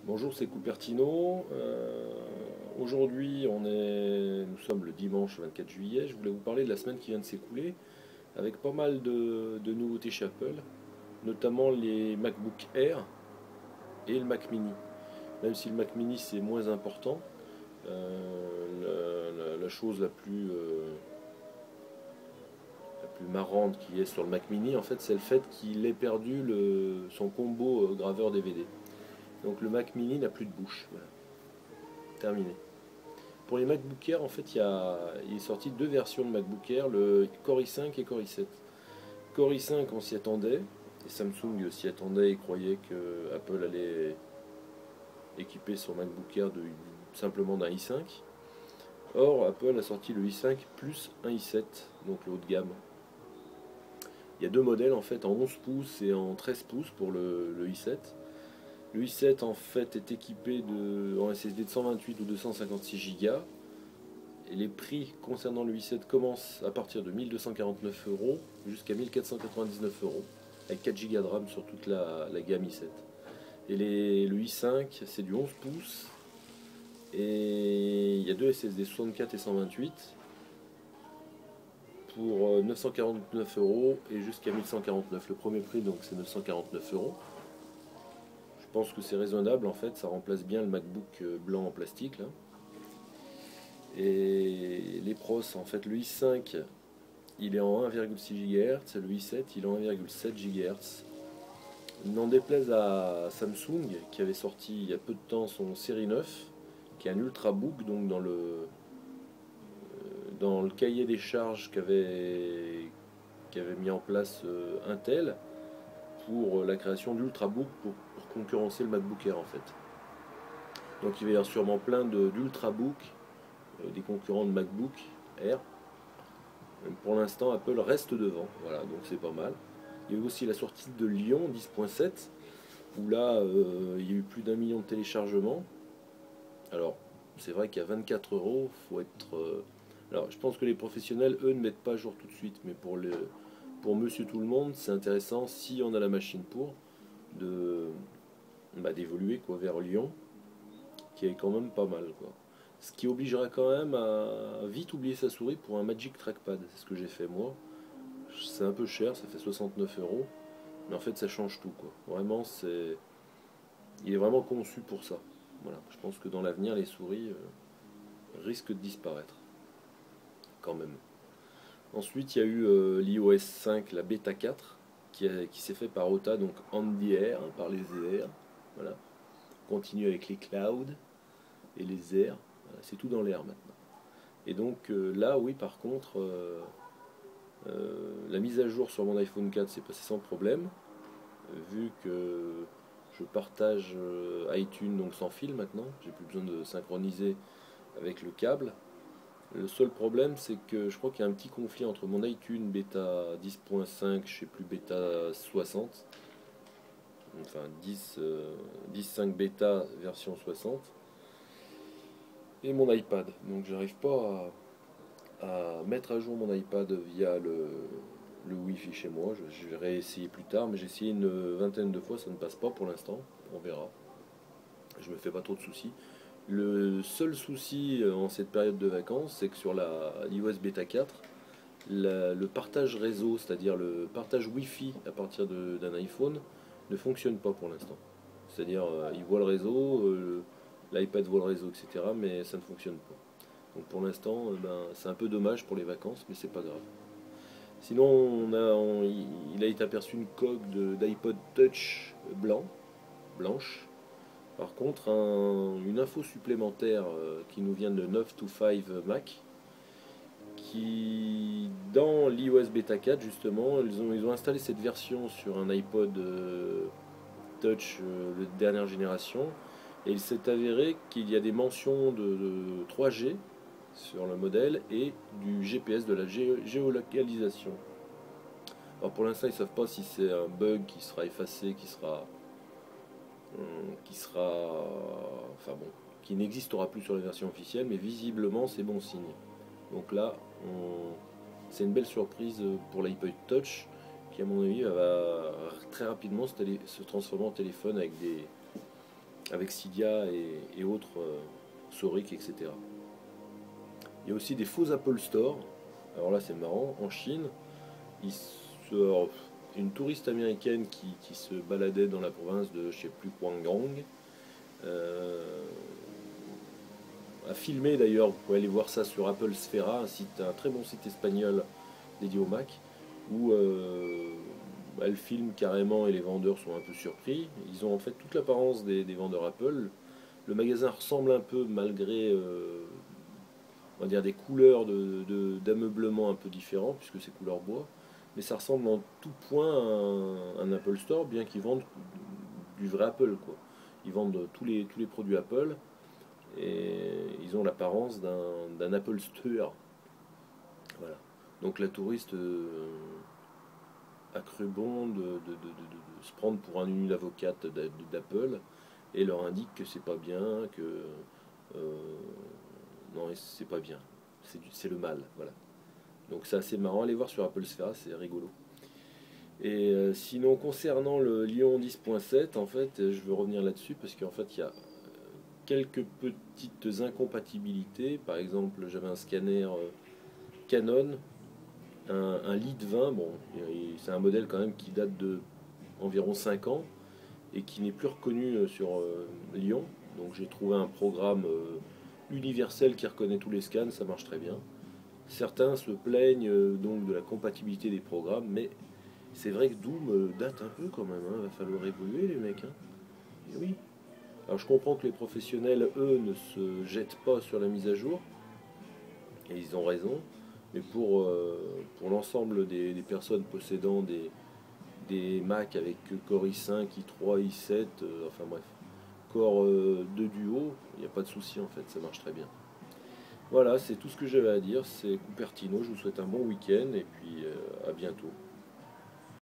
Bonjour, c'est Cupertino. Aujourd'hui, nous sommes le dimanche 24 juillet. Je voulais vous parler de la semaine qui vient de s'écouler avec pas mal de nouveautés chez Apple, notamment les MacBook Air et le Mac Mini. Même si le Mac Mini c'est moins important, la chose la plus marrante qui est sur le Mac Mini, en fait, c'est le fait qu'il ait perdu son combo graveur DVD. Donc le Mac Mini n'a plus de bouche. Voilà, terminé. Pour les MacBook Air, en fait, il est sorti deux versions de MacBook Air, le Core i5 et Core i7. Core i5, on s'y attendait, et Samsung s'y attendait et croyait que Apple allait équiper son MacBook Air simplement d'un i5. Or, Apple a sorti le i5 plus un i7, donc le haut de gamme. Il y a deux modèles en fait, en 11 pouces et en 13 pouces pour le i7. Le i7 en fait est équipé en SSD de 128 ou 256 Go. Et les prix concernant le i7 commencent à partir de 1249 euros jusqu'à 1499 euros, avec 4 Go de RAM sur toute la gamme i7. Et le i5, c'est du 11 pouces, et il y a deux SSD 64 et 128 pour 949 euros et jusqu'à 1149. Le premier prix, donc, c'est 949 euros. Je pense que c'est raisonnable, en fait, ça remplace bien le MacBook blanc en plastique, là. Et les pros, en fait, le i5 il est en 1,6 GHz et le i7 il est en 1,7 GHz. N'en déplaise à Samsung qui avait sorti il y a peu de temps son série 9 qui est un ultrabook, donc dans le cahier des charges qu'avait mis en place Intel pour la création d'ultrabook pour concurrencer le MacBook Air en fait. Donc il va y avoir sûrement plein d'ultrabook, des concurrents de MacBook Air. Pour l'instant, Apple reste devant, voilà, donc c'est pas mal. Il y a eu aussi la sortie de Lyon 10.7, où là, il y a eu plus d'1 million de téléchargements. Alors, c'est vrai qu'à 24 euros, faut être. Alors, je pense que les professionnels, eux, ne mettent pas à jour tout de suite, mais pour Monsieur Tout le Monde, c'est intéressant si on a la machine de d'évoluer quoi vers Lyon, qui est quand même pas mal quoi. Ce qui obligera quand même à vite oublier sa souris pour un Magic Trackpad. C'est ce que j'ai fait moi. C'est un peu cher, ça fait 69 euros. Mais en fait, ça change tout, quoi. Vraiment, il est vraiment conçu pour ça. Voilà. Je pense que dans l'avenir, les souris risquent de disparaître. Quand même. Ensuite, il y a eu l'iOS 5, la bêta 4, qui s'est fait par OTA, donc on the air, hein, par les airs. Voilà. On continue avec les clouds et les airs. Voilà, c'est tout dans l'air maintenant. Et donc là, oui, par contre, la mise à jour sur mon iPhone 4 s'est passée sans problème, vu que je partage iTunes donc sans fil maintenant, j'ai plus besoin de synchroniser avec le câble. Le seul problème, c'est que je crois qu'il y a un petit conflit entre mon iTunes bêta 10.5, je sais plus, bêta 60, enfin 10.5 bêta version 60, et mon iPad. Donc j'arrive pas à mettre à jour mon iPad via le Wi-Fi chez moi. Je vais réessayer plus tard, mais j'ai essayé une vingtaine de fois, ça ne passe pas pour l'instant. On verra. Je me fais pas trop de soucis. Le seul souci en cette période de vacances, c'est que sur la iOS Beta 4, le partage réseau, c'est-à-dire le partage Wi-Fi à partir d'un iPhone, ne fonctionne pas pour l'instant. C'est-à-dire, il voit le réseau, l'iPad voit le réseau, etc., mais ça ne fonctionne pas. Donc pour l'instant, c'est un peu dommage pour les vacances, mais c'est pas grave. Sinon, il a été aperçu une coque d'iPod Touch blanche. Par contre, une info supplémentaire qui nous vient de 9 to 5 Mac, qui, dans l'iOS Beta 4, justement, ils ont installé cette version sur un iPod Touch de dernière génération, et il s'est avéré qu'il y a des mentions de 3G sur le modèle et du GPS, de la géolocalisation. Alors pour l'instant, ils ne savent pas si c'est un bug qui sera effacé, enfin bon, qui n'existera plus sur la version officielle, mais visiblement c'est bon signe. Donc là, c'est une belle surprise pour l'iPod Touch, qui à mon avis va très rapidement se transformer en téléphone avec Cydia et autres Sauric, etc. Il y a aussi des faux Apple Store. Alors là, c'est marrant. En Chine, alors, une touriste américaine qui se baladait dans la province de, je sais plus, Guangdong, euh, a filmé d'ailleurs, vous pouvez aller voir ça sur Apple Sfera, un très bon site espagnol dédié au Mac, où elle filme carrément et les vendeurs sont un peu surpris. Ils ont en fait toute l'apparence des vendeurs Apple. Le magasin ressemble un peu, malgré on va dire des couleurs d'ameublement un peu différents, puisque c'est couleur bois, mais ça ressemble en tout point à un Apple Store, bien qu'ils vendent du vrai Apple, quoi. Ils vendent tous les produits Apple, et ils ont l'apparence d'un Apple Store. Voilà. Donc la touriste a cru bon de se prendre pour une avocate d'Apple et leur indique que c'est pas bien, que non, c'est pas bien, c'est le mal, voilà. Donc c'est assez marrant, allez voir sur Apple Sfera, c'est rigolo. Et sinon concernant le Lion 10.7, en fait, je veux revenir là-dessus parce qu'en fait il y a quelques petites incompatibilités. Par exemple, j'avais un scanner Canon, un Lead 20, bon, c'est un modèle quand même qui date de environ 5 ans et qui n'est plus reconnu sur Lyon. Donc j'ai trouvé un programme universel qui reconnaît tous les scans, ça marche très bien. Certains se plaignent donc de la compatibilité des programmes, mais c'est vrai que Doom date un peu quand même, hein. Va falloir évoluer les mecs, hein. Et oui. Alors je comprends que les professionnels, eux, ne se jettent pas sur la mise à jour, et ils ont raison, mais pour l'ensemble des personnes possédant des Mac avec Core i5, i3, i7, enfin bref, Core 2 Duo, il n'y a pas de souci en fait, ça marche très bien. Voilà, c'est tout ce que j'avais à dire, c'est Cupertino, je vous souhaite un bon week-end et puis à bientôt.